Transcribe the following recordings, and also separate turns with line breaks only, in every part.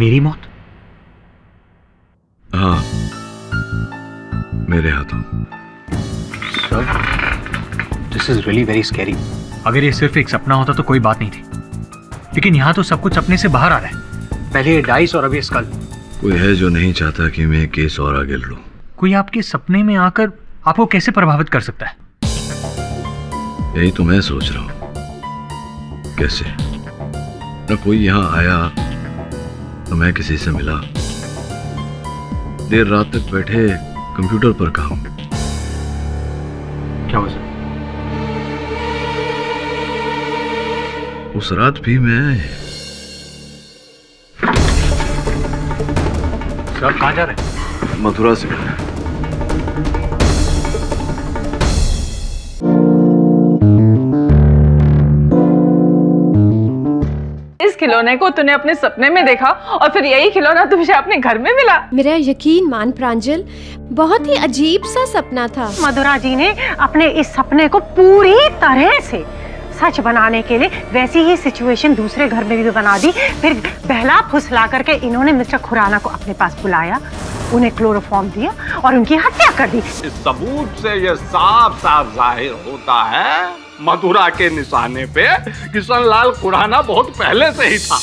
मेरी मौत?
हाँ, मेरे हाथों।
Sir, this is really very scary. अगर ये सिर्फ एक सपना होता तो कोई बात नहीं थी, लेकिन यहाँ तो सब कुछ सपने से बाहर आ रहा है। पहले ये डाइस और अब ये स्कल।
कोई है जो नहीं चाहता कि मैं केस और आगे लड़ूं।
कोई आपके सपने में आकर आपको कैसे प्रभावित कर सकता है?
यही तो मैं सोच रहा हूं, कैसे? न कोई यहाँ आया, न मैं किसी से मिला। देर रात तक बैठे कंप्यूटर पर काम।
क्या हो सर?
उस रात भी मैं।
सर, आप कहाँ जा रहे हैं?
मथुरा से।
इस खिलौने को तूने अपने सपने में देखा और फिर यही खिलौना तुझे अपने घर में मिला।
मेरा यकीन मान प्रांजल, बहुत ही अजीब सा सपना था।
मधुरा जी ने अपने इस सपने को पूरी तरह से सच बनाने के लिए वैसी ही सिचुएशन दूसरे घर में भी बना दी। फिर बहला फुसला करके इन्होंने मिस्टर खुराना को अपने पास बुलाया, उन्हें क्लोरोफॉर्म दिया और उनकी हत्या कर दी।
इस सबूत से ये साफ साफ जाहिर होता है मथुरा के निशाने पे किशन लाल खुराना बहुत पहले से ही था।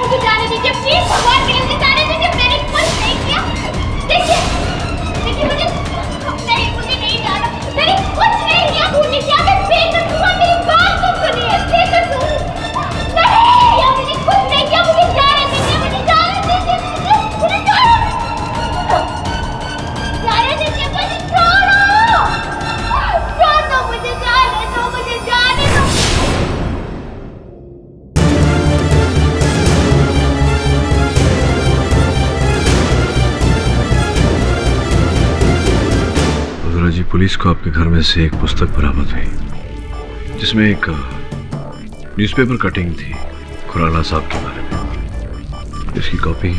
मुझे जाने दीजिए प्लीज, भगवान के लिए मुझे जाने दीजिए। मैंने कुछ नहीं किया। देखिए मुझे नहीं जाना। मैंने कुछ नहीं किया। भूलने की आदत बेकसूर हूँ। मेरी बात तो सुनिए, बेकसूर नहीं या मुझे कुछ नहीं किया। मुझे जाने दीजिए, मुझे जाने दीजिए, मुझे जाने दीजिए, मुझे छोड़ो, मुझे जाने दो, मुझे जाने दो।
मधुरा जी, पुलिस को आपके घर में से एक पुस्तक बरामद हुई जिसमें एक न्यूज़पेपर कटिंग थी खुराना साहब के बारे में। इसकी कॉपी,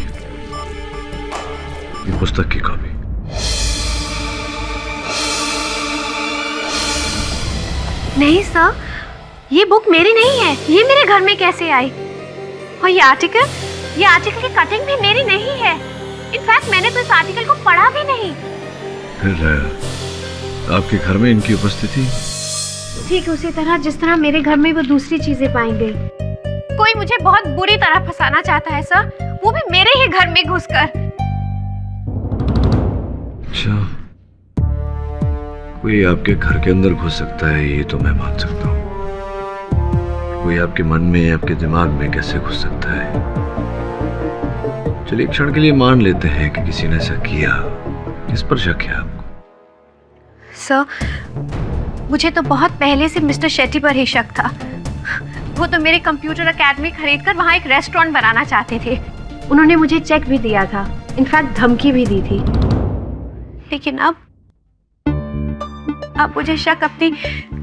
ये पुस्तक की कॉपी।
नहीं सर, ये बुक मेरी नहीं है। ये मेरे घर में कैसे आई? और ये आर्टिकल की कटिंग भी मेरी नहीं है। इनफैक्ट मैंने तो इस आर्टिकल को पढ़ा भी नहीं।
फिर आपके घर में इनकी उपस्थिति?
ठीक उसी तरह जिस तरह मेरे घर में वो दूसरी चीजें पाई गई। कोई मुझे बहुत बुरी तरह फंसाना चाहता है सर, वो भी मेरे ही घर में घुसकर।
अच्छा, कोई आपके घर के अंदर घुस सकता है ये तो मैं मान सकता हूँ। कोई आपके मन में, आपके दिमाग में कैसे घुस सकता है? चलिए एक क्षण के लिए मान लेते हैं कि किसी ने ऐसा किया। किस पर शक है आपको?
सर, मुझे तो बहुत पहले से मिस्टर शेट्टी पर ही शक था। वो तो मेरे कंप्यूटर एकेडमी खरीदकर वहाँ एक रेस्टोरेंट बनाना चाहते थे। उन्होंने मुझे चेक भी दिया था, इनफैक्ट धमकी भी दी थी। लेकिन अब मुझे शक अपनी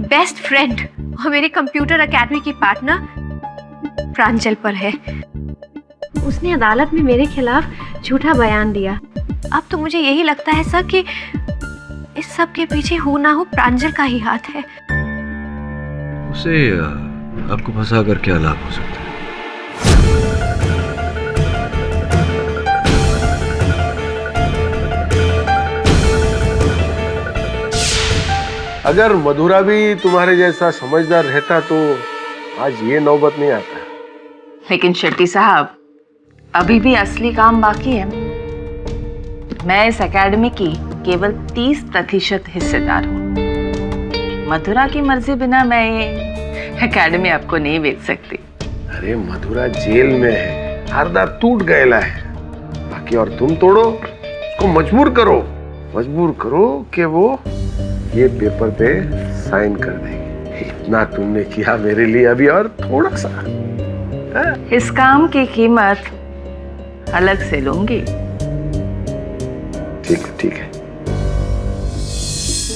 बेस्ट फ्रेंड और मेरे कंप्यूटर एकेडमी की पार्टनर प्रांजल पर है। उसने अदालत में मेरे खिलाफ झूठा बयान दिया। अब तो मुझे यही लगता है सर कि इस सब के पीछे हो ना हो प्रांजल का ही हाथ है।
उसे आपको फंसा कर क्या लाभ हो सकता है?
अगर मधुरा भी तुम्हारे जैसा समझदार रहता तो आज ये नौबत नहीं आता।
लेकिन शेट्टी साहब, अभी भी असली काम बाकी है। मैं इस एकेडमी की केवल 30% हिस्सेदार हूँ। मधुरा की मर्जी बिना मैं ये एकेडमी आपको नहीं बेच सकती।
अरे मधुरा जेल में है, हरदा टूट गया है। बाकी और तुम तोड़ो, उसको मजबूर करो कि वो ये पेपर पे साइन कर देगी। इतना तुमने किया मेरे लिए, अभी और थोड़ा सा।
इस काम की कीमत अलग से लूंगी।
ठीक है।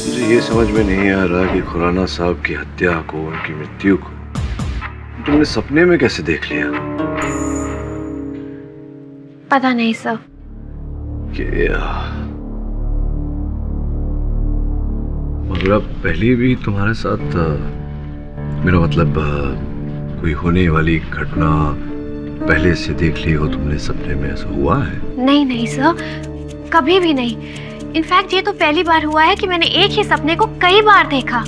मुझे ये समझ में नहीं आ रहा कि खुराना साहब की हत्या को, उनकी मृत्यु को तुमने सपने में कैसे देख लिया?
पता नहीं सर।
मधुरा पहले भी तुम्हारे साथ, मेरा मतलब कोई होने वाली घटना पहले से देख ली हो तुमने सपने में, ऐसा हुआ है?
नहीं नहीं सर, कभी भी नहीं। इनफैक्ट ये तो पहली बार हुआ है कि मैंने एक ही सपने को कई बार देखा।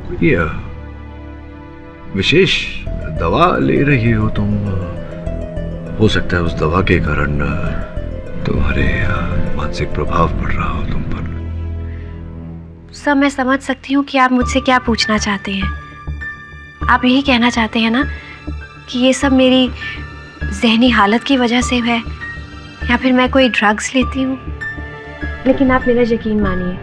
कोई विशेष दवा ले रही हो तुम? हो सकता है उस दवा के कारण तुम्हारे मानसिक प्रभाव पड़ रहा हो तुम पर।
सर मैं समझ सकती हूँ कि आप मुझसे क्या पूछना चाहते हैं। आप यही कहना चाहते हैं ना कि ये सब मेरी जहनी हालत की वजह से है, या फिर मैं कोई ड्रग्स लेती हूँ। लेकिन आप मेरा यकीन मानिए,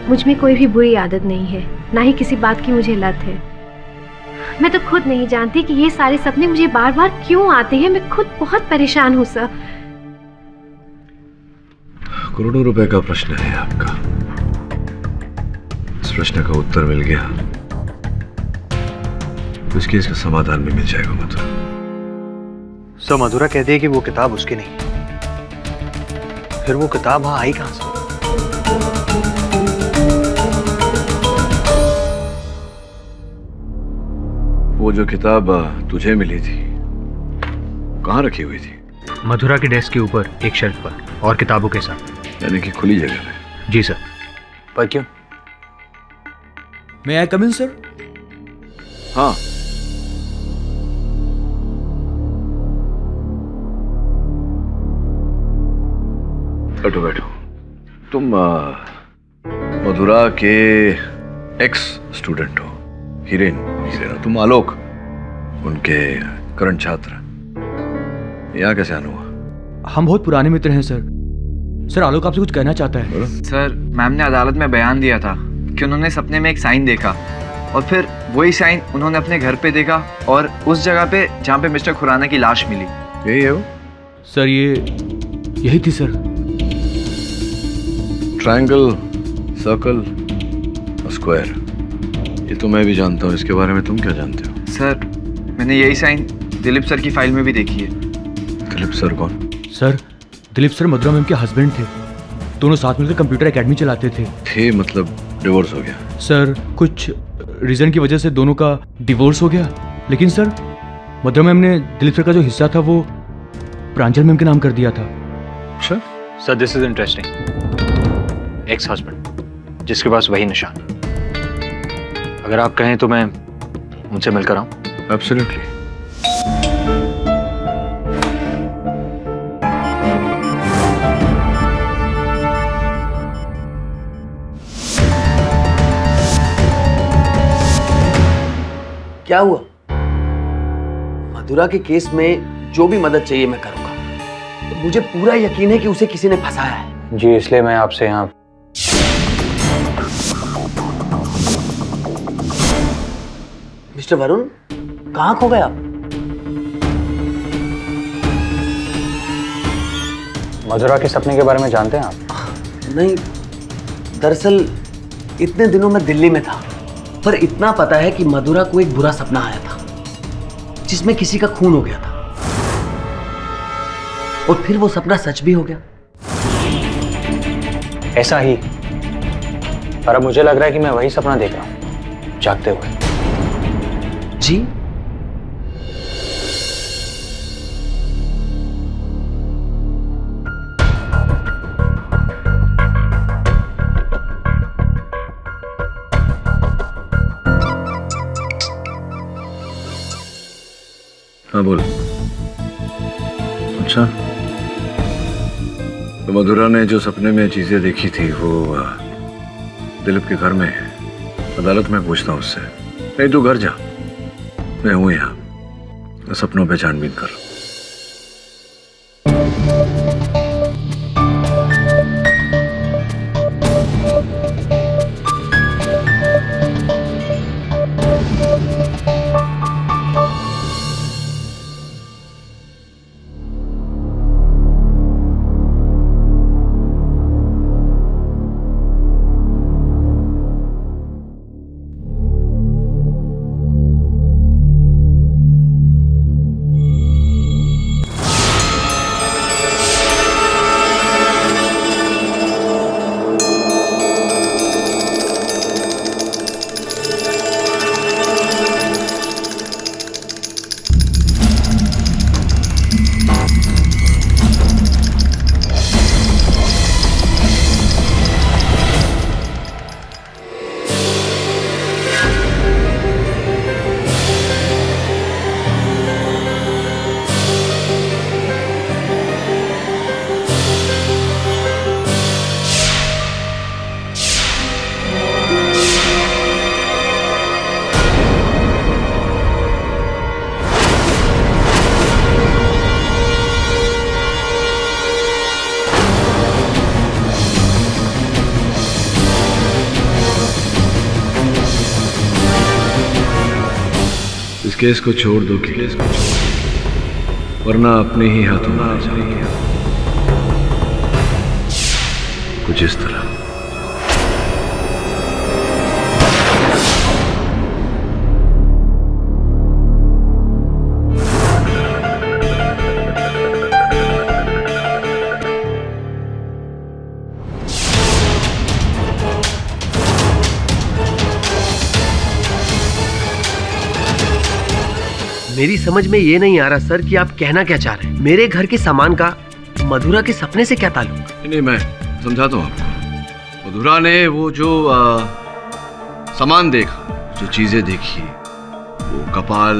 मुझ में कोई भी बुरी आदत नहीं है, ना ही किसी बात की मुझे लत है। मैं तो खुद नहीं जानती कि ये सारे सपने मुझे बार बार क्यों आते हैं। मैं खुद बहुत परेशान हूँ सर।
करोड़ों रुपए का प्रश्न है आपका। इस प्रश्न का उत्तर मिल गया तो इस केस का समाधान भी मिल जाएगा मधुरा।
सर मधुरा कहती है कि वो किताब उसकी नहीं, फिर वो किताब वहां आई कहां से?
वो जो किताब तुझे मिली थी कहाँ रखी हुई थी?
मधुरा के डेस्क के ऊपर एक शेल्फ पर और किताबों के साथ।
यानी कि खुली जगह में?
जी सर। पर क्यों?
May I come in, sir?
हाँ। बैठो बैठो। तुम मधुरा के एक्स स्टूडेंट हो, हिरेन हिरेन। तुम आलोक, उनके करंट छात्र। यहाँ कैसे आना हुआ?
हम बहुत पुराने मित्र हैं सर। सर आलोक आपसे कुछ कहना चाहता है।
बोलो।
सर मैम ने अदालत में बयान दिया था कि उन्होंने सपने में एक साइन देखा और फिर वही साइन उन्होंने अपने घर पे देखा और उस जगह पे जहाँ पे मिस्टर खुराना की लाश मिली।
यही है वो?
सर यही थी सर।
ट्रायंगल, सर्कल और स्क्वायर, ये तो मैं भी जानता हूँ। इसके बारे में तुम क्या जानते हो?
सर मैंने यही साइन दिलीप सर की फाइल में भी देखी है।
दिलीप सर कौन?
सर दिलीप सर मधुरा मैम के हस्बैंड थे। दोनों साथ मिलकर कंप्यूटर एकेडमी चलाते थे।
मतलब डिवोर्स हो गया?
सर कुछ रीजन की वजह से दोनों का डिवोर्स हो गया, लेकिन सर मधुरा मैम ने दिलीप सर का जो हिस्सा था वो प्रांजल मैम के नाम कर दिया था।
अच्छा।
Sir this is interesting. Ex husband जिसके पास वही निशान। अगर आप कहें तो मैं उनसे मिलकर आऊं?
एब्सोल्युटली।
क्या हुआ? मधुरा के केस में जो भी मदद चाहिए मैं करूंगा। तो मुझे पूरा यकीन है कि उसे किसी ने फंसाया है।
जी इसलिए मैं आपसे यहाँ।
मिस्टर वरुण, कहाँ खो गए आप?
मधुरा के सपने के बारे में जानते हैं आप?
नहीं, दरअसल इतने दिनों में दिल्ली में था, पर इतना पता है कि मधुरा को एक बुरा सपना आया था जिसमें किसी का खून हो गया था, और फिर वो सपना सच भी हो गया।
ऐसा ही, पर अब मुझे लग रहा है कि मैं वही सपना देख रहा हूं जागते हुए।
जी?
हाँ बोल। अच्छा, तो मधुरा ने जो सपने में चीजें देखी थी वो दिलीप के घर में है। अदालत में पूछता हूँ उससे। नहीं तू घर जा, मैं हूं यहाँ सपनों पे छानबीन कर। इस केस को छोड़ दो, केस को छोड़, वरना अपने ही हाथों में आ जाएगी। कुछ इस तरह।
मेरी समझ में ये नहीं आ रहा सर कि आप कहना क्या चाह रहे हैं। मेरे घर के सामान का मधुरा के सपने से क्या ताल्लुक?
नहीं, मैं समझाता हूँ आपको। मधुरा ने वो जो सामान देखा, जो चीजें देखी, वो कपाल,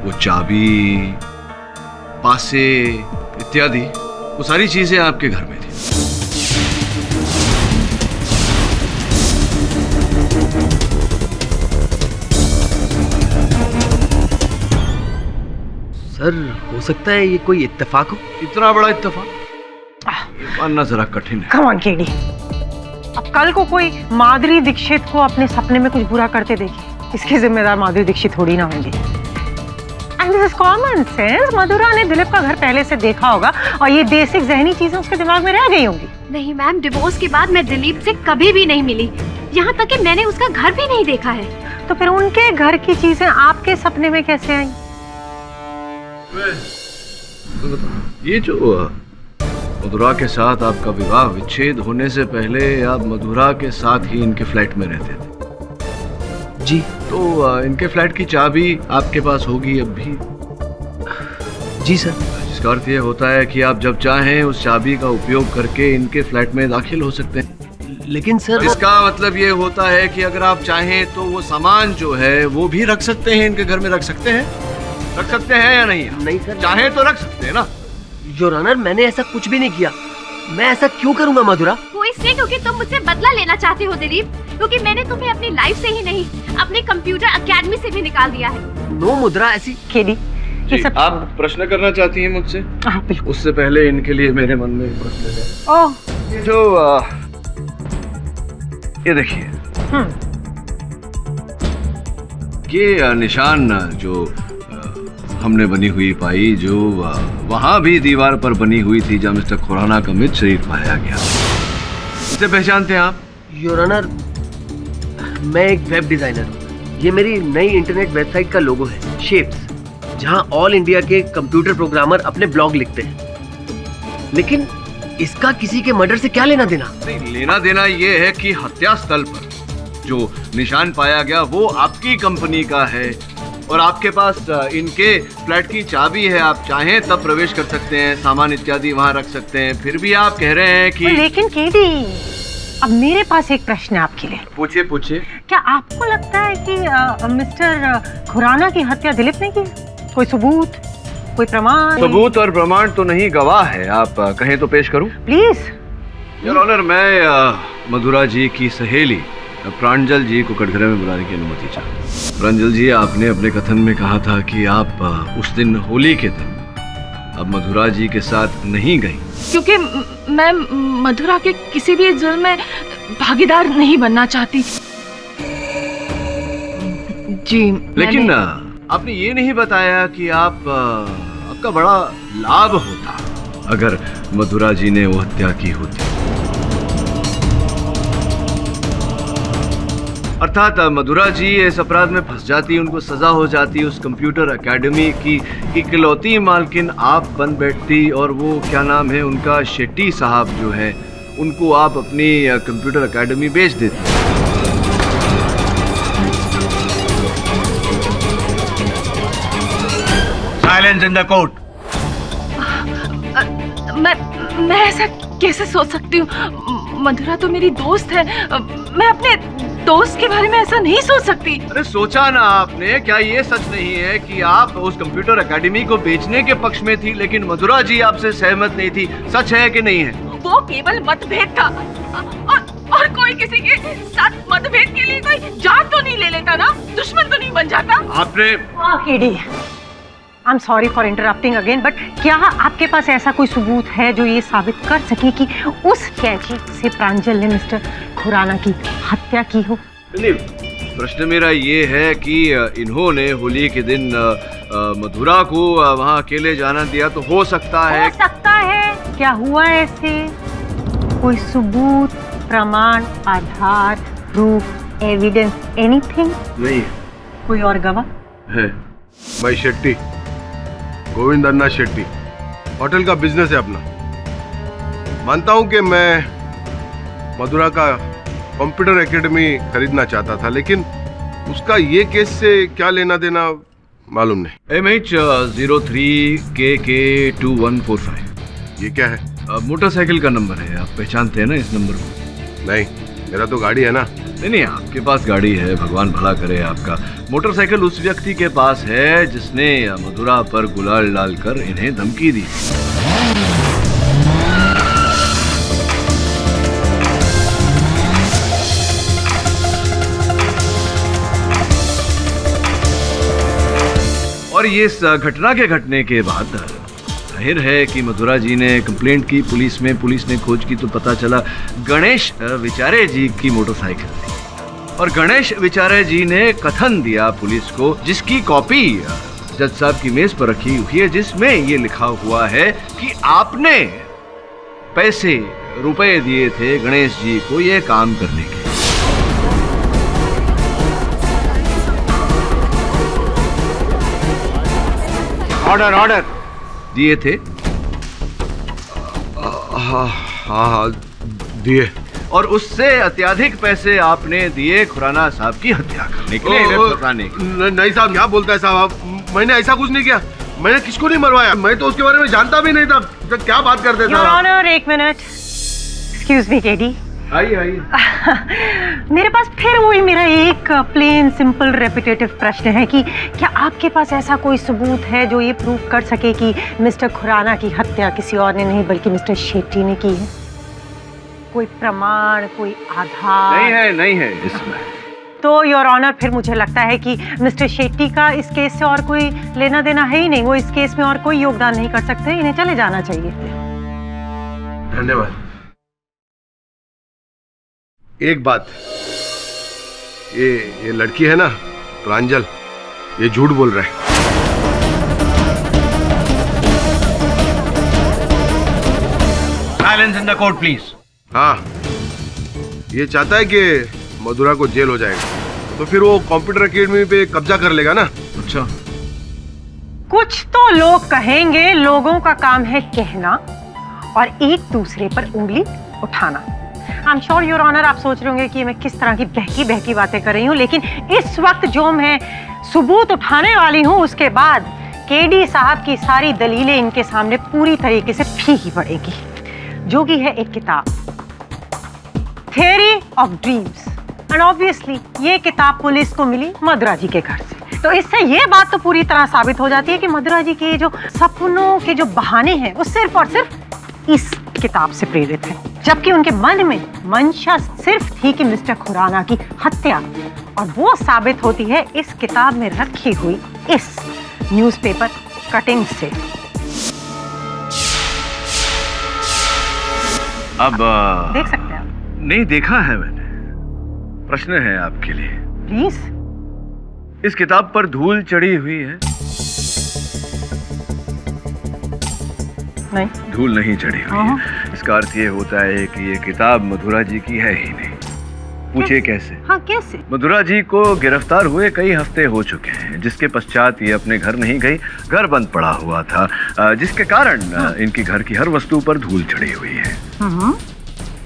वो चाबी, पासे इत्यादि, वो सारी चीजें आपके घर में थी।
सर हो सकता है ये कोई इत्तेफाक हो।
इतना बड़ा इत्तेफाक मानना जरा कठिन है।
कम ऑन केडी, अब कल को कोई माधुरी दीक्षित को अपने सपने में कुछ बुरा करते देखे, इसकी जिम्मेदार माधुरी दीक्षित थोड़ी ना होंगी। And this is common sense. Madhura ने दिलीप का घर पहले से देखा होगा और ये बेसिक जहनी चीजें उसके दिमाग में रह गई होंगी।
नहीं मैम, डिवोर्स के बाद मैं दिलीप से कभी भी नहीं मिली, यहाँ तक कि मैंने उसका घर भी नहीं देखा है।
तो फिर उनके घर की चीजें आपके सपने में कैसे आई?
ये जो मधुरा के साथ आपका विवाह विच्छेद होने से पहले आप मधुरा के साथ ही इनके फ्लैट में रहते थे
जी।
तो इनके फ्लैट की चाबी आपके पास होगी अब भी?
जी सर।
जिसका अर्थ ये होता है कि आप जब चाहें उस चाबी का उपयोग करके इनके फ्लैट में दाखिल हो सकते हैं।
लेकिन सर
इसका मतलब ये होता है कि अगर आप चाहें तो वो सामान जो है वो भी रख सकते हैं, इनके घर में रख सकते हैं। रख सकते हैं या नहीं?
नहीं सर।
चाहे तो रख सकते हैं ना।
योर ऑनर, मैंने ऐसा कुछ भी नहीं किया। मैं ऐसा क्यों करूंगा मधुरा?
वो इसलिए क्योंकि तुम मुझसे बदला लेना चाहते हो दिलीप, क्योंकि मैंने तुम्हें अपनी लाइफ से ही नहीं, अपने कंप्यूटर एकेडमी से भी निकाल दिया है।
नो मुद्रा, ऐसी
केडी
जी, आप प्रश्न करना चाहती हैं मुझसे?
बिल्कुल।
उससे पहले इनके लिए मेरे मन में एक प्रश्न है।
ओह,
ये जो ये देखिए, ये निशान जो हमने बनी हुई पाई, जो वहां भी दीवार पर बनी हुई थी जहाँ मिस्टर खुराना का मृत शरीर पाया गया, इसे पहचानते हैं आप?
योर ऑनर, मैं एक वेब डिजाइनर हूँ। ये मेरी नई इंटरनेट वेबसाइट का लोगो है, शेप्स, जहाँ ऑल इंडिया के कंप्यूटर प्रोग्रामर अपने ब्लॉग लिखते हैं। लेकिन इसका किसी के मर्डर से क्या लेना देना?
नहीं, लेना देना ये है कि हत्या स्थल पर जो निशान पाया गया वो आपकी कंपनी का है और आपके पास इनके फ्लैट की चाबी है। आप चाहें तब प्रवेश कर सकते हैं, सामान इत्यादि वहां रख सकते हैं। फिर भी आप कह रहे हैं कि
लेकिन केडी, अब मेरे पास एक प्रश्न है आपके लिए।
पूछिए पूछिए।
क्या आपको लगता है कि मिस्टर खुराना की हत्या दिलीप ने की? कोई सबूत, कोई प्रमाण?
सबूत और प्रमाण तो नहीं, गवाह है। आप कहें तो पेश करूं?
प्लीज।
योर ऑनर, मैं मधुरा जी की सहेली प्रांजल जी को कटघरे में बुलाने की अनुमति चाहता। प्रांजल जी, आपने अपने कथन में कहा था कि आप उस दिन होली के दिन अब मधुरा जी के साथ नहीं गई
क्योंकि मैं मधुरा के किसी भी जुल्म में भागीदार नहीं बनना चाहती। जी।
लेकिन आपने ये नहीं बताया कि आपका बड़ा लाभ होता अगर मधुरा जी ने वो हत्या की होती। अर्थात मधुरा जी इस अपराध में फंस जाती, उनको सजा हो जाती, उस कंप्यूटर एकेडमी की इकलौती मालकिन आप बन बैठती और वो क्या नाम है उनका, शेट्टी साहब जो है, उनको आप अपनी कंप्यूटर एकेडमी बेच देती।
Silence in the court.
मैं ऐसा कैसे सोच सकती हूँ? मधुरा तो मेरी दोस्त है, मैं अपने दोस्त के बारे में ऐसा नहीं सोच सकती।
अरे सोचा ना आपने? क्या ये सच नहीं है कि आप उस कंप्यूटर एकेडमी को बेचने के पक्ष में थी लेकिन मधुरा जी आपसे सहमत नहीं थी? सच है कि नहीं है?
वो केवल मतभेद था और कोई किसी के साथ मतभेद के लिए कोई जान तो नहीं ले लेता ना, दुश्मन तो नहीं बन जाता।
आपने
I am sorry for interrupting again, but क्या आपके पास ऐसा कोई सबूत है जो ये साबित कर सके कि उस कैची से प्रांजल ने मिस्टर खुराना की हत्या की हो?
नहीं, प्रश्न मेरा ये है कि इन्होंने होली के दिन मधुरा को वहाँ अकेले जाना दिया, तो हो सकता है
क्या हुआ ऐसे? कोई सबूत, प्रमाण, आधार, प्रूफ, एविडेंस, एनीथिंग?
नहीं
कोई और गवाह
है। मैं शेट्टी, गोविंद अन्ना शेट्टी, होटल का बिजनेस है अपना। मानता हूं कि मैं मधुरा का कंप्यूटर एकेडमी खरीदना चाहता था, लेकिन उसका ये केस से क्या लेना देना मालूम नहीं।
MH03KK2145
ये क्या है?
मोटरसाइकिल का नंबर है, आप पहचानते हैं ना इस नंबर को?
नहीं, मेरा तो गाड़ी है ना।
नहीं, आपके पास गाड़ी है, भगवान भला करे आपका। मोटरसाइकिल उस व्यक्ति के पास है जिसने मधुरा पर गुलाल डालकर इन्हें धमकी दी। और ये इस घटना के घटने के बाद जाहिर है कि मधुरा जी ने कंप्लेंट की पुलिस में, पुलिस ने खोज की तो पता चला गणेश विचारे जी की मोटरसाइकिल थी। और गणेश विचारे जी ने कथन दिया पुलिस को, जिसकी कॉपी जज साहब की मेज पर रखी हुई है, जिसमें ये लिखा हुआ है कि आपने पैसे रुपए दिए थे गणेश जी को ये काम करने के।
ऑर्डर
दिए थे?
हाँ दिए।
और उससे अत्यधिक पैसे आपने दिए खुराना साहब की हत्या करने के लिए, फंसाने के लिए।
नहीं साहब, क्या बोलता है साहब आप? मैंने ऐसा कुछ नहीं किया, मैंने किसको नहीं मरवाया, मैं तो उसके बारे में जानता भी नहीं था। तो क्या बात करते थे?
योर ऑनर, एक मिनट, एक्सक्यूज मी केडी।
आइए।
मेरे पास फिर वही मेरा एक प्लेन सिंपल रेपिटेटिव प्रश्न है कि क्या आपके पास ऐसा कोई सबूत है जो ये प्रूव कर सके कि मिस्टर खुराना की हत्या किसी और ने नहीं बल्कि मिस्टर शेट्टी ने की है? कोई प्रमाण, कोई आधार?
नहीं है इसमें।
तो योर ऑनर, फिर मुझे लगता है कि मिस्टर शेट्टी का इस केस से और कोई लेना देना है ही नहीं। वो इस केस में और कोई योगदान नहीं कर सकते, इन्हें चले जाना चाहिए।
धन्यवाद। एक बात, ये लड़की है ना प्रांजल, ये झूठ बोल रहा है।
Silence in the court please.
हाँ, ये चाहता है कि मधुरा को जेल हो जाएगा, तो फिर वो कंप्यूटर एकेडमी पे कब्जा कर लेगा ना।
अच्छा,
कुछ तो लोग कहेंगे, लोगों का काम है कहना और एक दूसरे पर उंगली उठाना। I am sure your honour, आप सोच रहे होंगे कि मैं किस तरह की बहकी बहकी बातें कर रही हूँ, लेकिन इस वक्त जो मैं सबूत उठाने वाली हूँ उसके बाद केडी साहब की सारी दलीलें इनके सामने पूरी तरीके से फीकी पड़ेगी, जो कि है एक किताब, theory of dreams. And obviously ये किताब पुलिस को मिली मधुरा जी के घर से, तो इससे ये बात तो पूरी तरह साबित हो जाती है कि मधुरा जी के जो सपनों के जो बहाने हैं वो सिर्फ और सिर्फ इस किताब से प्रेरित है, जबकि उनके मन में मंशा सिर्फ थी कि मिस्टर खुराना की हत्या, और वो साबित होती है इस किताब में रखी हुई इस न्यूज़पेपर कटिंग से।
अब
देख सकते हैं आप?
नहीं देखा है मैंने। प्रश्न है आपके लिए।
प्लीज।
इस किताब पर धूल चढ़ी हुई है?
नहीं,
धूल नहीं चढ़ी हुई है। इसका अर्थ ये होता है कि ये किताब मधुरा जी की है ही नहीं। पूछे कैसे?
हाँ, कैसे?
मधुरा जी को गिरफ्तार हुए कई हफ्ते हो चुके हैं, जिसके पश्चात ये अपने घर नहीं गई, घर बंद पड़ा हुआ था, जिसके कारण इनके घर की हर वस्तु पर धूल चढ़ी हुई है।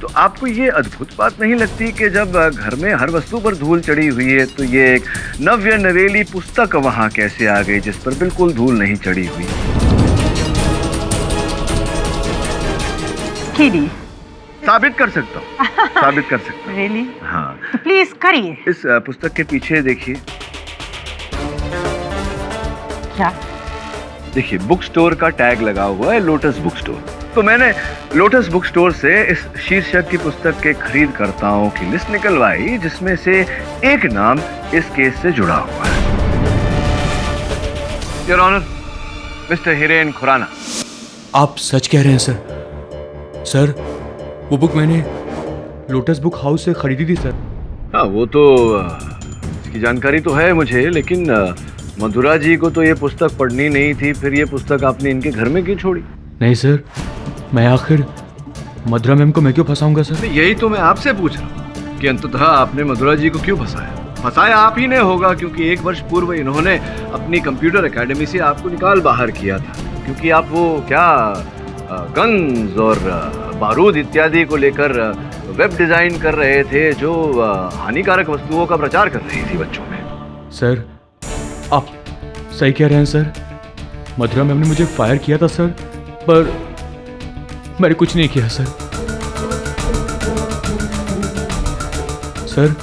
तो आपको ये अद्भुत बात नहीं लगती कि जब घर में हर वस्तु पर धूल चढ़ी हुई है तो ये एक नव्य नवेली पुस्तक वहां कैसे आ गई जिस पर बिल्कुल धूल नहीं चढ़ी हुई?
केडी,
साबित कर सकता हूँ, साबित कर सकता हूँ।
रियली?
हाँ,
तो प्लीज करिए।
इस पुस्तक के पीछे देखिए।
क्या?
देखिए, बुक स्टोर का टैग लगा हुआ है, लोटस बुक स्टोर। तो मैंने लोटस बुक स्टोर से इस शीर्षक की पुस्तक के खरीदकर्ताओं की लिस्ट निकलवाई, जिसमें से एक नाम इस केस से जुड़ा हुआ है। Your honour, mister Hiren Khurana.
आप सच कह रहे हैं सर? सर, वो बुक मैंने लोटस बुक हाउस से खरीदी थी सर।
हाँ, वो तो आपकी जानकारी तो है मुझे, लेकिन मधुरा जी को तो ये पुस्तक पढ़नी नहीं थी, फिर ये पुस्तक आपने इनके घर में क्यों छोड़ी?
नहीं सर, मैं आखिर मधुरा मैम को मैं क्यों फंसाऊंगा सर?
यही तो मैं आपसे पूछ रहा हूँ कि अंततः आपने मधुरा जी को क्यों फंसाया? फंसाया आप ही ने होगा, क्योंकि 1 वर्ष पूर्व इन्होंने अपनी कंप्यूटर एकेडमी से आपको निकाल बाहर किया था, क्योंकि आप वो क्या गन्स और बारूद इत्यादि को लेकर वेब डिजाइन कर रहे थे जो हानिकारक वस्तुओं का प्रचार कर रही थी बच्चों में।
सर आप सही कह रहे हैं सर, मधुरा मैम ने मुझे फायर किया था सर, पर मैंने कुछ नहीं किया सर। सर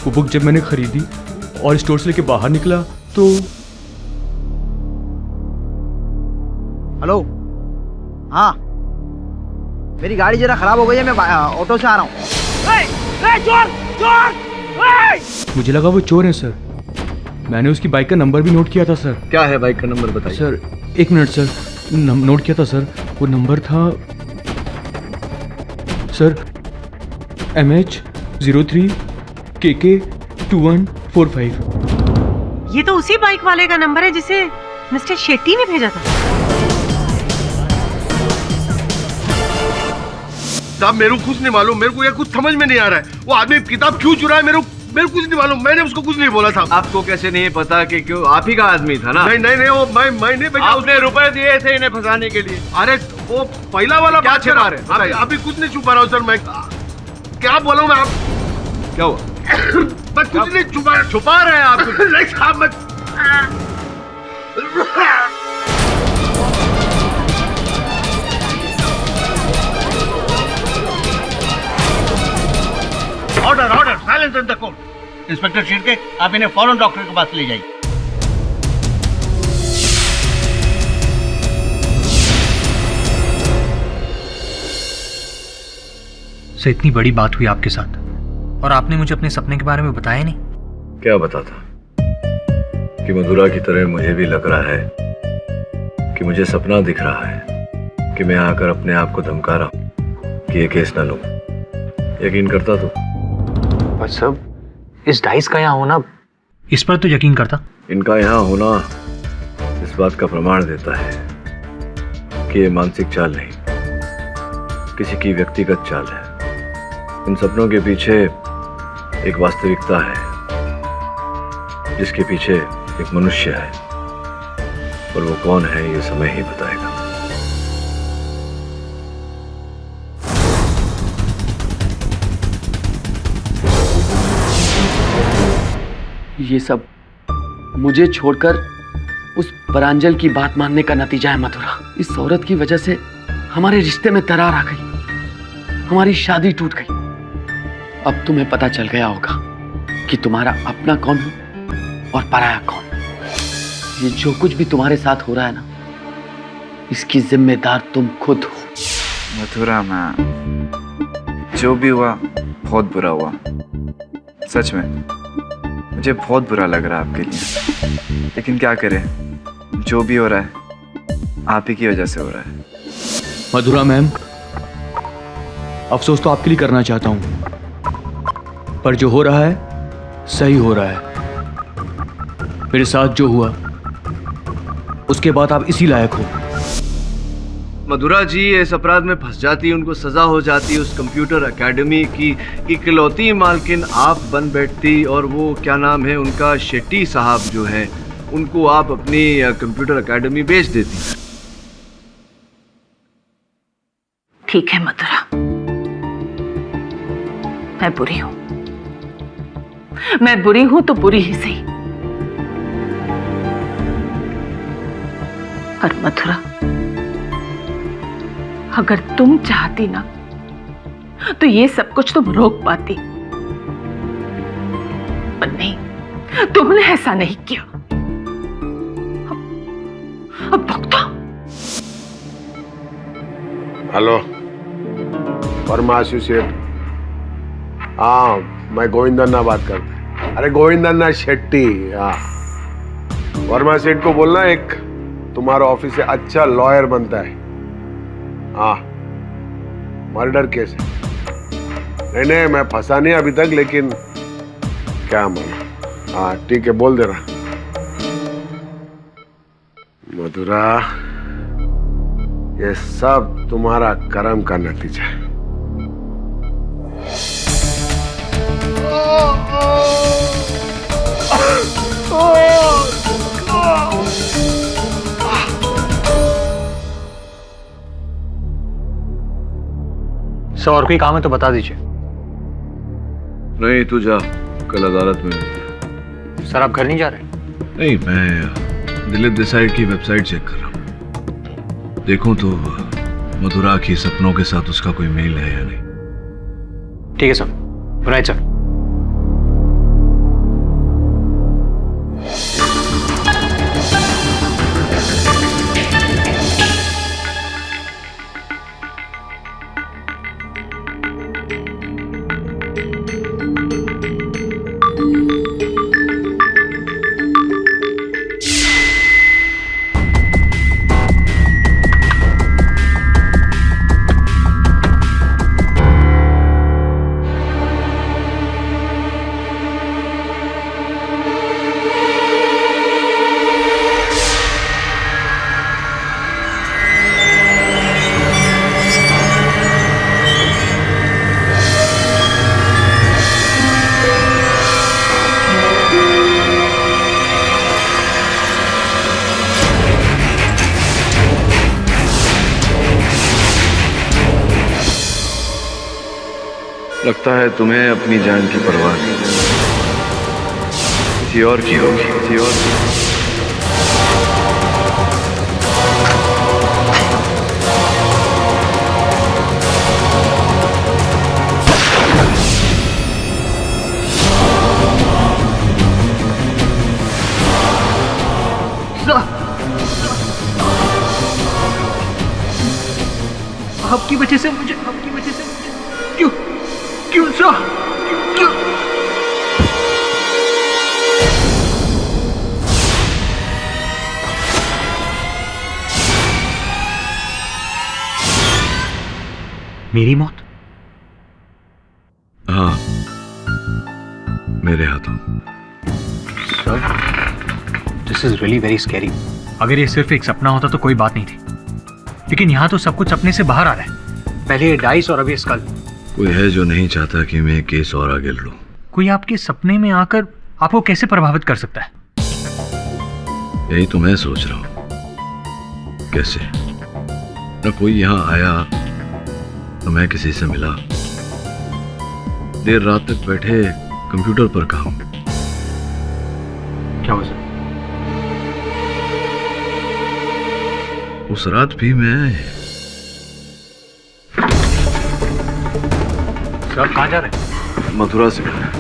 वो बुक जब मैंने खरीदी और स्टोर से लेके बाहर निकला तो
हेलो, हाँ मेरी गाड़ी जरा खराब हो गई है, मैं ऑटो से आ रहा हूँ। चोर चोर!
मुझे लगा वो चोर है सर, मैंने उसकी बाइक का नंबर भी नोट किया था सर।
क्या है बाइक का नंबर बताइए?
सर 1 मिनट सर, नोट किया था सर, वो नंबर था सर MH03 KK 2145।
ये तो उसी बाइक वाले का नंबर है जिसे मिस्टर शेट्टी ने भेजा था।
साहब मेरे को कुछ नहीं मालूम, मेरे को ये कुछ समझ में नहीं आ रहा है। वो आदमी किताब क्यों चुराया मेरे को कुछ नहीं मालूम, मैंने उसको कुछ नहीं बोला था।
आपको कैसे नहीं पता कि क्यों आप ही का आदमी था ना?
नहीं नहीं नहीं, वो मैं नहीं भेजा।
आपने रुपए दिए थे इन्हें फंसाने के लिए।
अरे वो पहला वाला
क्या
बात
छिपा रहे? बताइए।
अभी कुछ नहीं छुपा रहा हूँ सर, मैं क्या बोला हूँ मैं आप?
क्या हुआ?
मैं कुछ नहीं
छुपा रहे हैं आप?
नहीं साहब मैं
order order, silence in the court. Inspector Shirke, आप इन्हें फौरन डॉक्टर के पास ले जाइए।
सर इतनी बड़ी बात हुई आपके साथ और आपने मुझे अपने सपने के बारे में बताया नहीं।
क्या बताता कि मधुरा की तरह मुझे भी लग रहा है कि मुझे सपना दिख रहा है कि मैं आकर अपने आप को धमका रहा हूं कि ये केस ना लूं। यकीन करता तो?
पर सब इस डाइस का यहाँ होना, इस पर तो यकीन करता।
इनका यहाँ होना इस बात का प्रमाण देता है कि ये मानसिक चाल नहीं, किसी की व्यक्तिगत चाल है। इन सपनों के पीछे एक वास्तविकता है जिसके पीछे एक मनुष्य है, और वो कौन है ये समय ही बताएगा।
ये सब मुझे छोड़कर उस प्रांजल की बात मानने का नतीजा है मधुरा। इस औरत की वजह से हमारे रिश्ते में दरार आ गई, हमारी शादी टूट गई। अब तुम्हें पता चल गया होगा कि तुम्हारा अपना कौन हो और पराया कौन। ये जो कुछ भी तुम्हारे साथ हो रहा है ना, इसकी जिम्मेदार तुम खुद हो।
मधुरा मैम, जो भी हुआ बहुत बुरा हुआ, सच में मुझे बहुत बुरा लग रहा है आपके लिए, लेकिन क्या करें, जो भी हो रहा है आप ही की वजह से हो रहा है।
मधुरा मैम, अफसोस तो आपके लिए करना चाहता हूं, पर जो हो रहा है सही हो रहा है। मेरे साथ जो हुआ उसके बाद आप इसी लायक हो।
मधुरा जी इस अपराध में फंस जाती, उनको सजा हो जाती, उस कंप्यूटर एकेडमी की इकलौती मालकिन आप बन बैठती, और वो क्या नाम है उनका, शेट्टी साहब जो है, उनको आप अपनी कंप्यूटर एकेडमी बेच देती।
ठीक है मधुरा, मैं बुरी हूं, मैं बुरी हूं तो बुरी ही सही। और मधुरा, अगर तुम चाहती ना तो ये सब कुछ तुम रोक पाती, पर नहीं, तुमने ऐसा नहीं किया। अब भुगतो।
Hello Verma associate. हाँ मैं गोविंदन्ना बात करता हूँ। अरे गोविंदन्ना शेट्टी। हाँ वर्मा सेठ को बोलना एक तुम्हारा ऑफिस से अच्छा लॉयर बनता है। हाँ मर्डर केस है। नहीं मैं फंसा नहीं अभी तक, लेकिन क्या मालूम हाँ ठीक है, बोल दे रहा। मधुरा, ये सब तुम्हारा कर्म का नतीजा है।
सर और कोई काम है तो बता दीजिए।
नहीं, तू जा, कल अदालत में मिलते हैं।
सर आप घर नहीं जा रहे?
नहीं, मैं दिलीप देसाई की वेबसाइट चेक कर रहा हूँ, देखूं तो मधुरा की सपनों के साथ उसका कोई मेल है या नहीं।
ठीक है सर। Right sir.
लगता है तुम्हें अपनी जान की परवाह नहीं, किसी और की होगी, किसी और की।
आपकी वजह से मुझे क्यों क्यों सर क्यों? मेरी मौत?
हाँ, मेरे हाथों।
Sir, this is really very scary. अगर ये सिर्फ एक सपना होता तो कोई बात नहीं थी, लेकिन यहाँ तो सब कुछ सपने से बाहर आ रहा है। पहले ये डाइस और अभी स्कल।
कोई है जो नहीं चाहता कि मैं केस और आगे लड़ूं।
कोई आपके सपने में आकर आपको कैसे प्रभावित कर सकता है?
यही तो मैं सोच रहा हूं, कैसे? न कोई यहाँ आया, न मैं किसी से मिला। देर रात तक बैठे कंप्यूटर पर काम।
क्या हुआ सर?
उस रात भी मैं।
सर आप कहाँ जा रहे हैं?
मथुरा से मिला।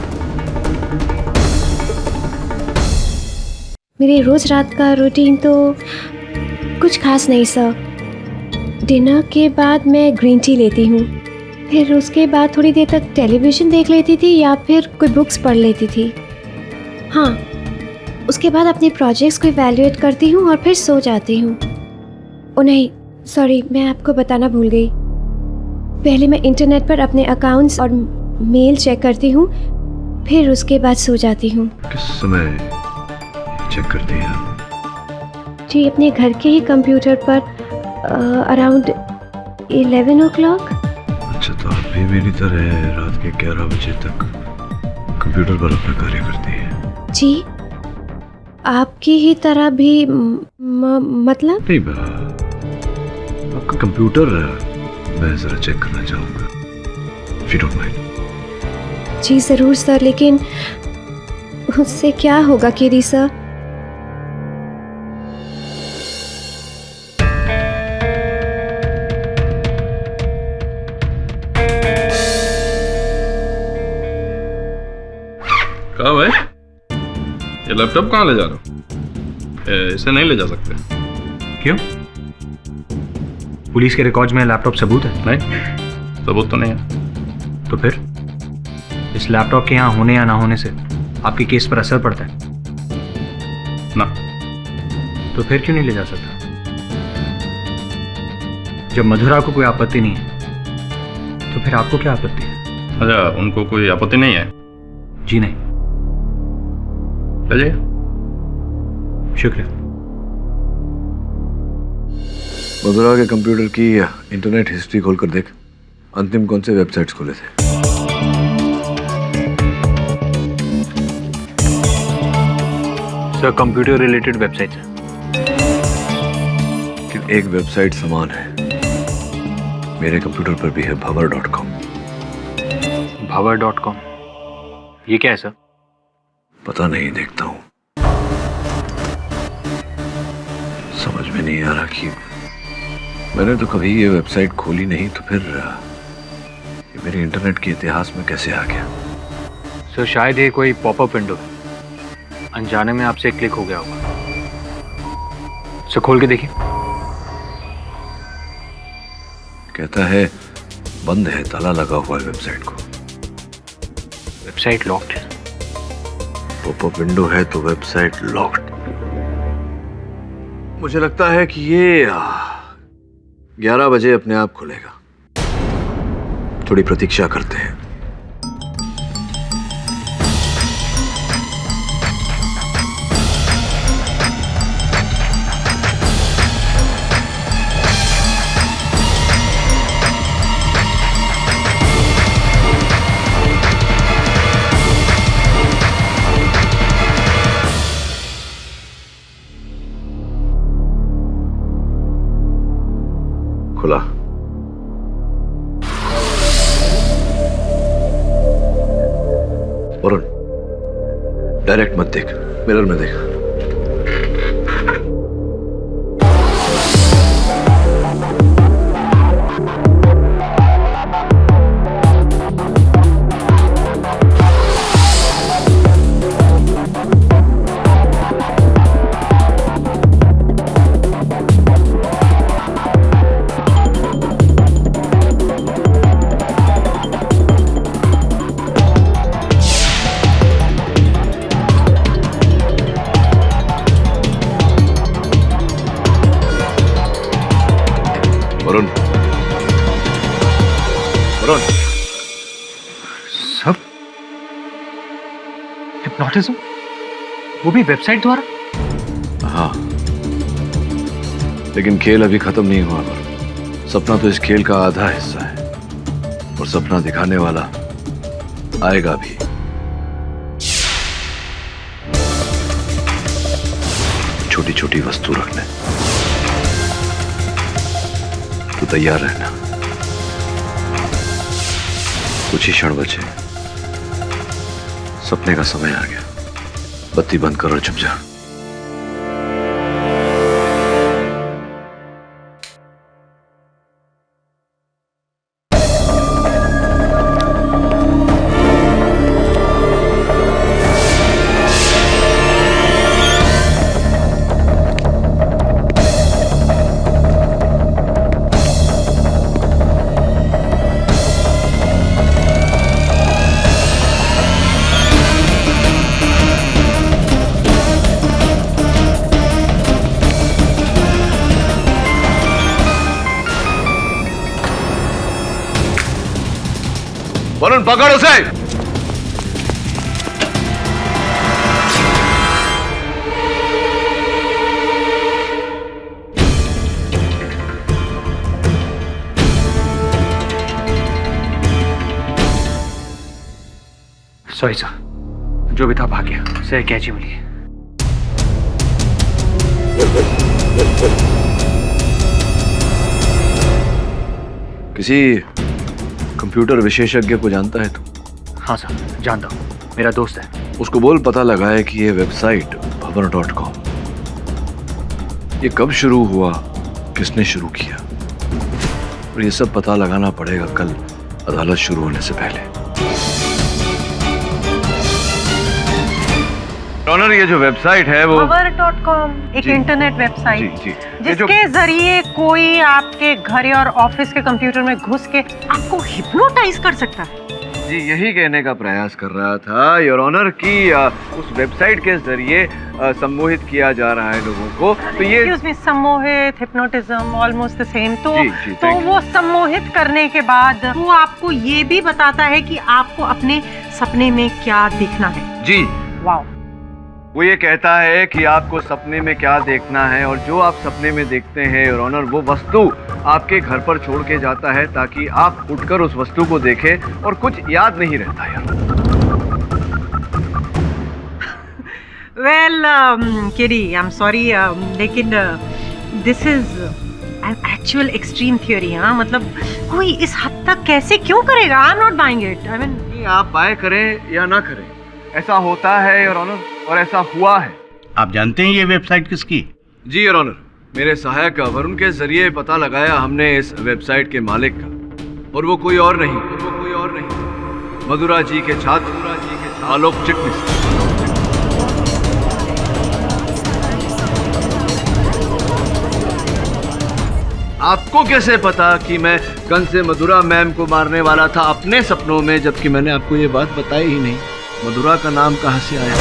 मेरी रोज रात का रूटीन तो कुछ खास नहीं सर। डिनर के बाद मैं ग्रीन टी लेती हूँ, फिर उसके बाद थोड़ी देर तक टेलीविज़न देख लेती थी या फिर कोई बुक्स पढ़ लेती थी। हाँ, उसके बाद अपने प्रोजेक्ट्स को इवैल्यूएट करती हूँ और फिर सो जाती हूँ। ओ नहीं, सॉरी, मैं आपको बताना भूल गई। पहले मैं इंटरनेट पर अपने अकाउंट्स और मेल चेक करती हूँ, फिर उसके बाद सो जाती हूँ।
किस समय चेक करती हैं?
जी, अपने घर के ही कंप्यूटर पर अराउंड 11 o'clock।
अच्छा, तो आप भी मेरी तरह रात के 11 बजे तक कंप्यूटर पर अपना कार्य करती हैं?
जी, आपकी ही तरह भी मतलब?
नहीं, आपका कंप्यूटर मैं जरा चेक करना चाहूँगा, if you don't mind।
जी ज़रूर सर, लेकिन उससे क्या होगा केरी सर?
कहा भाई, ये लैपटॉप कहाँ ले जा रहे हो? इसे नहीं ले जा सकते।
क्यों? पुलिस के रिकॉर्ड्स में लैपटॉप सबूत है?
नहीं, सबूत तो नहीं है।
तो फिर इस लैपटॉप के यहाँ होने या ना होने से आपके केस पर असर पड़ता है
ना?
तो फिर क्यों नहीं ले जा सकता? जब मधुरा को कोई आपत्ति नहीं है तो फिर आपको क्या आपत्ति है?
अच्छा, उनको कोई आपत्ति नहीं है?
जी नहीं।
अजय,
शुक्रिया।
मधुरा के कंप्यूटर की इंटरनेट हिस्ट्री खोलकर देख, अंतिम कौन से वेबसाइट्स खोले थे।
सर, कंप्यूटर रिलेटेड वेबसाइट है।
एक वेबसाइट समान है मेरे कंप्यूटर पर भी है, भंवर.com।
भंवर.com, ये क्या है सर?
पता नहीं, देखता हूं। समझ में नहीं आ रहा कि मैंने तो कभी ये वेबसाइट खोली नहीं, तो फिर ये मेरे इंटरनेट के इतिहास में कैसे आ गया।
सर, शायद ये कोई पॉपअप विंडो है, अनजाने में आपसे क्लिक हो गया होगा। सर, खोल के देखिए।
कहता है बंद है, ताला लगा हुआ है वेबसाइट को।
वेबसाइट लॉक्ड है।
पॉपअप विंडो है तो वेबसाइट लॉक्ड। मुझे लगता है कि ये 11 बजे अपने आप खुलेगा। थोड़ी प्रतीक्षा करते हैं। खुला। वरुण, डायरेक्ट मत देख, मिरर में देख। वरुण, वरुण,
सब हिप्नोटिज्म, वो भी वेबसाइट द्वारा?
हाँ, लेकिन खेल अभी खत्म नहीं हुआ वरुण। सपना तो इस खेल का आधा हिस्सा है, और सपना दिखाने वाला आएगा भी। छोटी छोटी वस्तु रखने, तो तैयार रहना। कुछ ही क्षण बचे, सपने का समय आ गया। बत्ती बंद करो, चुप जा। वरुण, पकड़ उसे।
सॉरी सर, जो भी था भाग गया। सर, कैची मिली है।
किसी कंप्यूटर विशेषज्ञ को जानता है तू?
हाँ सर, जानता हूँ, मेरा दोस्त है।
उसको बोल पता लगाए कि ये वेबसाइट भंवर.com ये कब शुरू हुआ, किसने शुरू किया, और ये सब पता लगाना पड़ेगा कल अदालत शुरू होने से पहले। ऑनर, ये जो वेबसाइट है वो
भंवर.com एक इंटरनेट वेबसाइट जिसके जरिए कोई आपके घर और ऑफिस के कंप्यूटर में घुस के आपको हिप्नोटाइज कर सकता है।
जी, यही कहने का प्रयास कर रहा था योर ऑनर कि उस वेबसाइट के जरिए सम्मोहित किया जा रहा है लोगों को। तो ये
सम्मोहित, हिप्नोटिज्म ऑलमोस्ट द सेम।
जी,
तो वो सम्मोहित करने के बाद वो आपको ये भी बताता है कि आपको अपने सपने में क्या दिखना है।
जी,
वाओ,
वो ये कहता है कि आपको सपने में क्या देखना है और जो आप सपने में देखते हैं योर ऑनर वो वस्तु आपके घर पर छोड़ के जाता है ताकि आप उठकर उस वस्तु को देखें और कुछ याद नहीं रहता यार।
वेल किडी आई एम सॉरी लेकिन this is an actual extreme theory. हाँ मतलब कोई इस हद तक कैसे क्यों करेगा? I am not buying it. I mean
आप बाय करें या ना करें, ऐसा होता है योर ऑनर और ऐसा हुआ है।
आप जानते हैं ये वेबसाइट किसकी?
जी योर ऑनर, मेरे सहायक वरुण के जरिए पता लगाया हमने इस वेबसाइट के मालिक का, और वो कोई और नहीं मधुरा जी के छात्र आलोक चिटनिस। आपको कैसे पता कि मैं गन से मधुरा मैम को मारने वाला था अपने सपनों में, जबकि मैंने आपको ये बात बताई ही नहीं? मधुरा का नाम कहां से आया?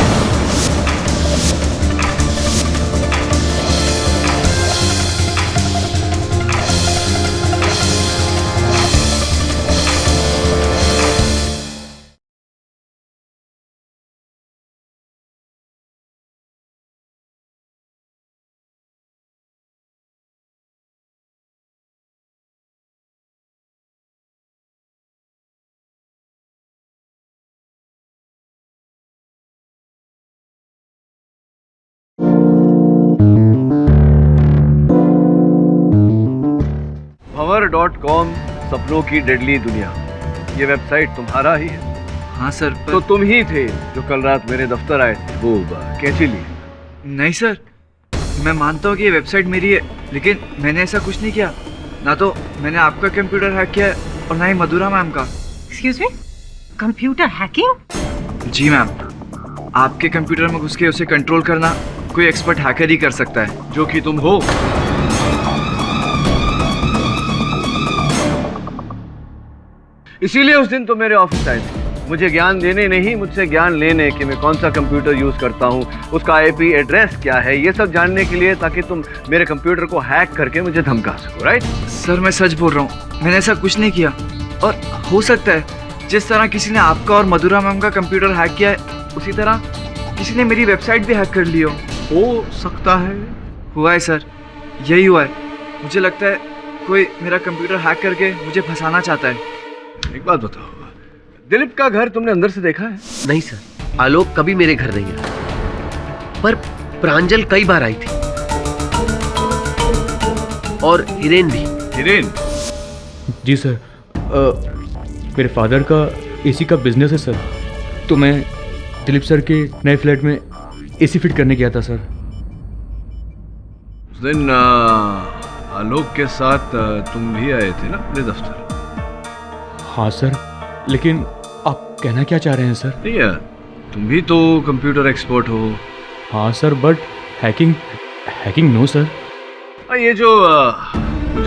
भंवर.com सपनों की डेडली दुनिया, ये वेबसाइट तुम्हारा ही है?
हाँ सर।
तो तुम ही थे जो कल रात मेरे दफ्तर आए थे वो कैंची लिए?
नहीं सर, मैं मानता हूँ कि ये वेबसाइट मेरी है, लेकिन मैंने ऐसा कुछ नहीं किया। ना तो मैंने आपका कंप्यूटर हैक किया है और ना ही मधुरा मैम का।
Excuse me, computer hacking?
जी मैम, आपके कंप्यूटर में घुस के उसे कंट्रोल करना कोई एक्सपर्ट हैकर ही कर सकता है,
जो कि तुम हो। इसीलिए उस दिन तो मेरे ऑफिस आए थे, मुझे ज्ञान देने नहीं, मुझसे ज्ञान लेने कि मैं कौन सा कंप्यूटर यूज करता हूँ, उसका आईपी एड्रेस क्या है, ये सब जानने के लिए, ताकि तुम मेरे कंप्यूटर को हैक करके मुझे धमका सको। राइट
सर, मैं सच बोल रहा हूँ, मैंने ऐसा कुछ नहीं किया। और हो सकता है जिस तरह किसी ने आपका और मधुरा मैम का कंप्यूटर हैक किया है, उसी तरह किसी ने मेरी वेबसाइट भी हैक कर ली हो सकता है। हुआ है सर, यही हुआ है। मुझे लगता है कोई मेरा कंप्यूटर हैक करके मुझे फंसाना चाहता है।
एक बात बताओ, दिलीप का घर तुमने अंदर से देखा है?
नहीं सर, आलोक कभी मेरे घर नहीं आया, पर प्रांजल कई बार आई थी और हिरेन भी।
हिरेन?
जी सर, मेरे फादर का एसी का बिजनेस है सर, तो मैं दिलीप सर के नए फ्लैट में एसी फिट करने गया था सर।
उस दिन आलोक के साथ तुम भी आए थे ना अपने दफ्तर?
हाँ सर, लेकिन आप कहना क्या चाह रहे हैं सर?
नहीं यार, तुम भी तो कंप्यूटर एक्सपर्ट हो।
हाँ sir, but hacking no sir.
ये जो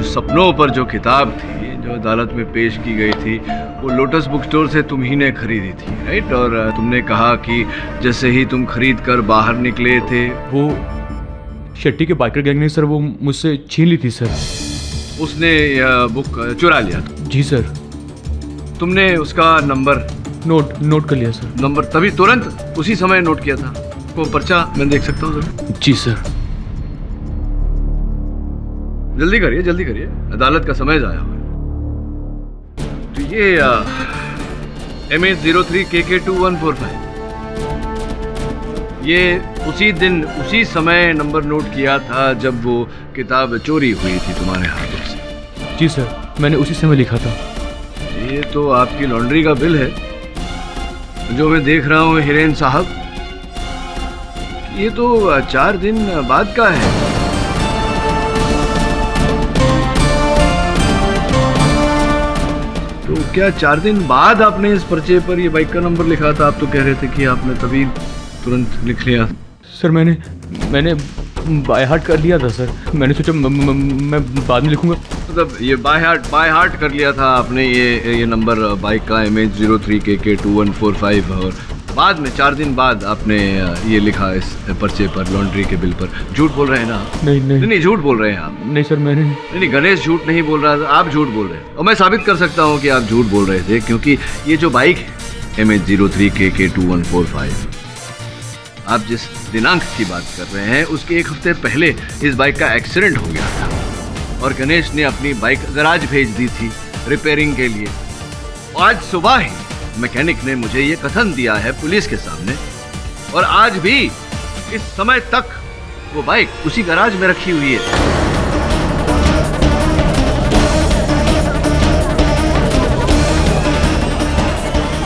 सपनों पर जो किताब थी जो अदालत में पेश की गई थी, वो लोटस बुक स्टोर से तुम ही ने खरीदी थी, राइट? और तुमने कहा कि जैसे ही तुम खरीद कर बाहर निकले थे,
वो शेट्टी के बाइकर गैंग ने सर वो मुझसे छीन ली थी सर।
उसने यह बुक चुरा लिया था?
जी सर।
तुमने उसका नंबर
नोट कर लिया सर।
नंबर तभी तुरंत उसी समय नोट किया था? वो पर्चा मैं देख सकता हूँ सर?
जी सर।
जल्दी करिए, अदालत का समय जाया हुआ। तो ये MH03KK2145, ये उसी दिन उसी समय नंबर नोट किया था जब वो किताब चोरी हुई थी तुम्हारे हाथों से?
जी सर, मैंने उसी समय लिखा था।
ये तो आपकी लॉन्ड्री का बिल है जो मैं देख रहा हूँ हिरेन साहब। ये तो 4 दिन बाद का है। तो क्या 4 दिन बाद आपने इस पर्चे पर ये बाइक का नंबर लिखा था? आप तो कह रहे थे कि आपने तभी तुरंत लिख लिया।
सर मैंने बाय हार्ट कर लिया था सर, मैंने सोचा मैं बाद में लिखूंगा।
मतलब ये बाय हार्ट कर लिया था आपने ये नंबर बाइक का MH03KK2145, और बाद में 4 दिन बाद आपने ये लिखा इस पर्चे पर, लॉन्ड्री के बिल पर। झूठ बोल रहे हैं ना? नहीं झूठ बोल रहे हैं आप।
नहीं सर, मैंने
नहीं, गणेश झूठ नहीं बोल रहा था, आप झूठ बोल रहे हैं। और मैं साबित कर सकता हूँ कि आप झूठ बोल रहे थे, क्योंकि ये जो बाइक है MH03KK2145, आप जिस दिनांक की बात कर रहे हैं उसके एक हफ्ते पहले इस बाइक का एक्सीडेंट हो गया था और गणेश ने अपनी बाइक गराज भेज दी थी रिपेयरिंग के लिए। आज सुबह ही मैकेनिक ने मुझे ये कथन दिया है पुलिस के सामने, और आज भी इस समय तक वो बाइक उसी गराज में रखी हुई है।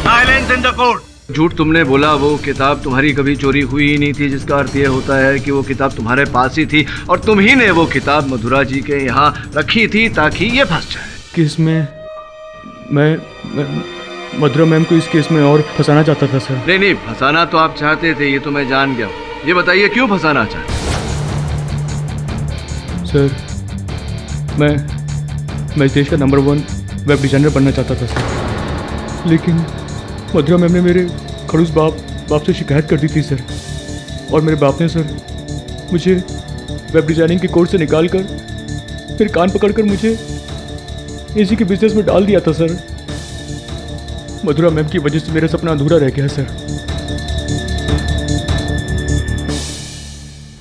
Silence in the court.
झूठ तुमने बोला, वो किताब तुम्हारी कभी चोरी हुई ही नहीं थी, जिसका अर्थ ये होता है कि वो किताब तुम्हारे पास ही थी और तुम ही ने वो किताब मधुरा जी के यहाँ रखी थी ताकि ये फंस जाए।
केस में मैं मधुरा मैम को इस केस में और फंसाना चाहता था सर।
नहीं, फंसाना तो आप चाहते थे, ये तो मैं जान गया हूँ। ये बताइए क्यों फंसाना चाहते
सर? मैं इस देश का नंबर 1 वेब डिजाइनर बनना चाहता था सर, लेकिन मधुरा मैम ने मेरे खड़ूस बाप से शिकायत कर दी थी सर, और मेरे बाप ने सर मुझे वेब डिजाइनिंग के कोर्स से निकाल कर फिर कान पकड़कर मुझे इसी के बिजनेस में डाल दिया था सर। मधुरा मैम की वजह से मेरा सपना अधूरा रह गया सर।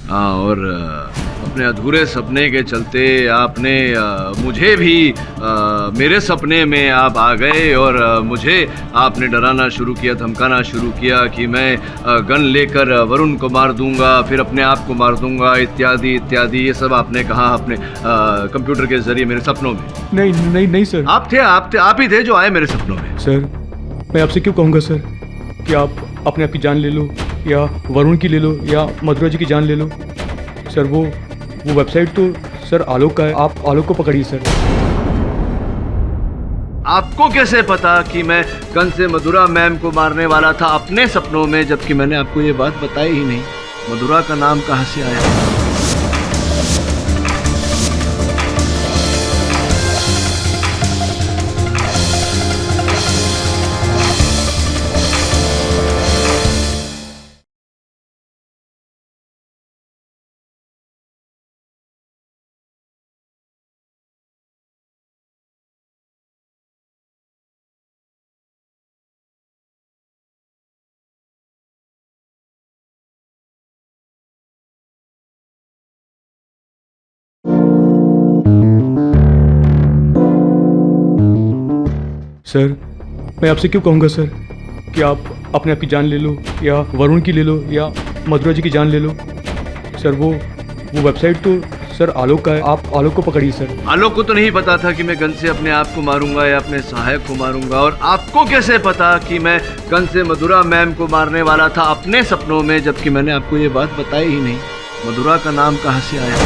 हाँ, और अपने अधूरे सपने के चलते आपने मुझे भी मेरे सपने में आप आ गए और मुझे आपने डराना शुरू किया, धमकाना शुरू किया कि मैं गन लेकर वरुण को मार दूंगा, फिर अपने आप को मार दूंगा, इत्यादि इत्यादि। ये सब आपने कहा अपने कंप्यूटर के जरिए मेरे सपनों में।
नहीं सर।
आप ही थे जो आए मेरे सपनों में।
सर, मैं आपसे क्यों कहूँगा सर कि आप अपने आप की जान ले लो या वरुण की ले लो या मधुरा जी की जान ले लो। सर वो वेबसाइट तो सर आलोक का है, आप आलोक को पकड़िए सर।
आपको कैसे पता कि मैं गन से मधुरा मैम को मारने वाला था अपने सपनों में, जबकि मैंने आपको ये बात बताई ही नहीं? मधुरा का नाम कहाँ से आया?
सर, मैं आपसे क्यों कहूँगा सर कि आप अपने आप की जान ले लो या वरुण की ले लो या मधुरा जी की जान ले लो। सर वो वेबसाइट तो सर आलोक का है, आप आलोक को पकड़िए सर।
आलोक को तो नहीं पता था कि मैं गन से अपने आप को मारूंगा या अपने सहायक को मारूंगा, और आपको कैसे पता कि मैं गन से मधुरा मैम को मारने वाला था अपने सपनों में, जबकि मैंने आपको ये बात बताई ही नहीं? मधुरा का नाम कहाँ से आया?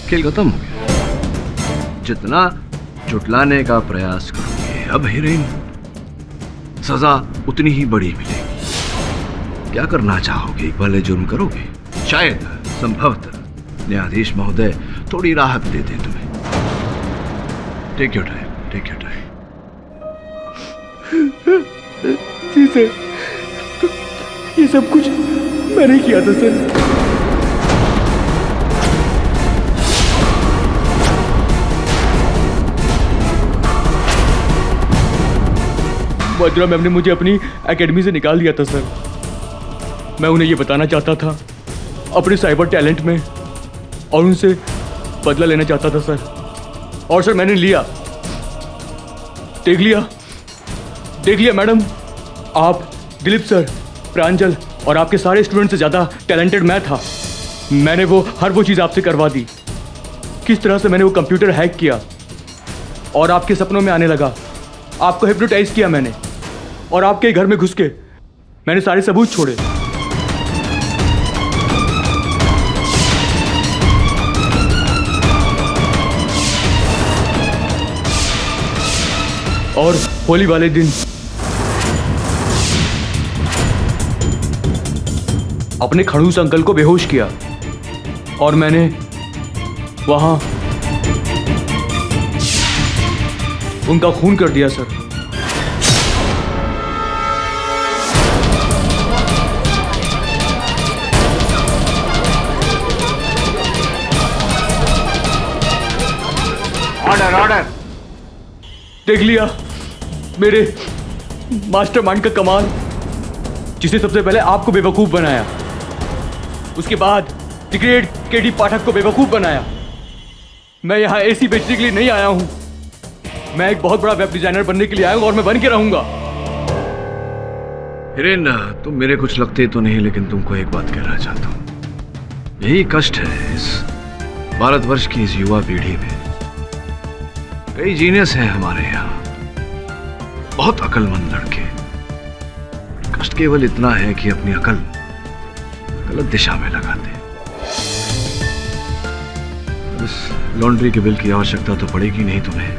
खेल खत्म हो गया। जितना जुटलाने का प्रयास करोगे अब हीरोइन, सजा उतनी ही बड़ी मिलेगी। क्या करना चाहोगे? एक वाले जुर्म करोगे? शायद संभवतः न्यायाधीश महोदय थोड़ी राहत दे दे तुम्हें। Take your time, take your time.
जी सर, ये सब कुछ मैंने किया था सर। मधुरा मैम ने मुझे अपनी एकेडमी से निकाल दिया था सर। मैं उन्हें ये बताना चाहता था अपने साइबर टैलेंट में, और उनसे बदला लेना चाहता था सर। और सर मैंने लिया, देख लिया मैडम, आप, दिलीप सर, प्रांजल और आपके सारे स्टूडेंट से ज़्यादा टैलेंटेड मैं था। मैंने हर वो चीज़ आपसे करवा दी। किस तरह से मैंने वो कंप्यूटर हैक किया और आपके सपनों में आने लगा, आपको हिप्नोटाइज किया मैंने, और आपके घर में घुस के मैंने सारे सबूत छोड़े। और होली वाले दिन अपने खड़ूस अंकल को बेहोश किया, और मैंने वहां उनका खून कर दिया सर।
Order order.
देख लिया मेरे मास्टरमाइंड का कमाल, जिसे सबसे पहले आपको बेवकूफ बनाया, उसके बाद द ग्रेट केडी पाठक को बेवकूफ बनाया। मैं यहाँ एसी बेचने के लिए नहीं आया हूँ, मैं एक बहुत बड़ा वेब डिजाइनर बनने के लिए आया हूँ और मैं बन के रहूंगा।
हिरेन, तुम मेरे कुछ लगते तो नहीं, लेकिन तुमको एक बात कहना चाहता हूँ। यही कष्ट है इस भारतवर्ष की इस युवा पीढ़ी में। कई जीनियस हैं हमारे यहाँ, बहुत अक्लमंद लड़के। कष्ट केवल इतना है कि अपनी अकल गलत दिशा में लगाते हैं। इस लॉन्ड्री के बिल की आवश्यकता तो पड़ेगी नहीं तुम्हें,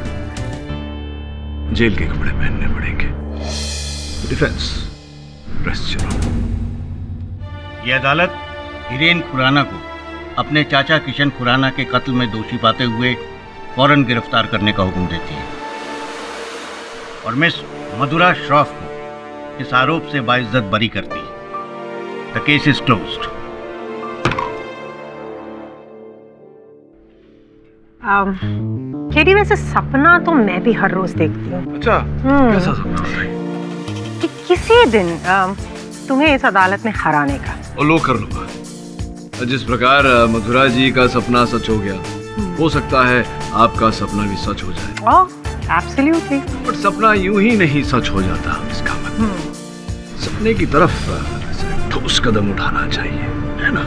जेल के कपड़े पहनने पड़ेंगे। डिफेंस प्रेस चलो।
ये अदालत हिरेन खुराना को अपने चाचा किशन खुराना के कत्ल में दोषी पाते हुए फौरन गिरफ्तार करने का हुक्म देती है और मिस मधुरा श्रॉफ को इस आरोप से बाइज्जत बरी करती है। The case is closed.
KD, वैसे सपना तो मैं भी हर रोज देखती हूँ।
अच्छा, कैसा सपना?
कि किसी दिन तुम्हें इस अदालत में हराने का।
और लो कर लूंगा। जिस प्रकार मधुरा जी का सपना सच हो गया, हो सकता है आपका सपना भी सच हो जाए।
एब्सोल्युटली।
बट सपना यूं ही नहीं सच हो जाता, इसका मतलब सपने की तरफ ठोस कदम उठाना चाहिए, है ना?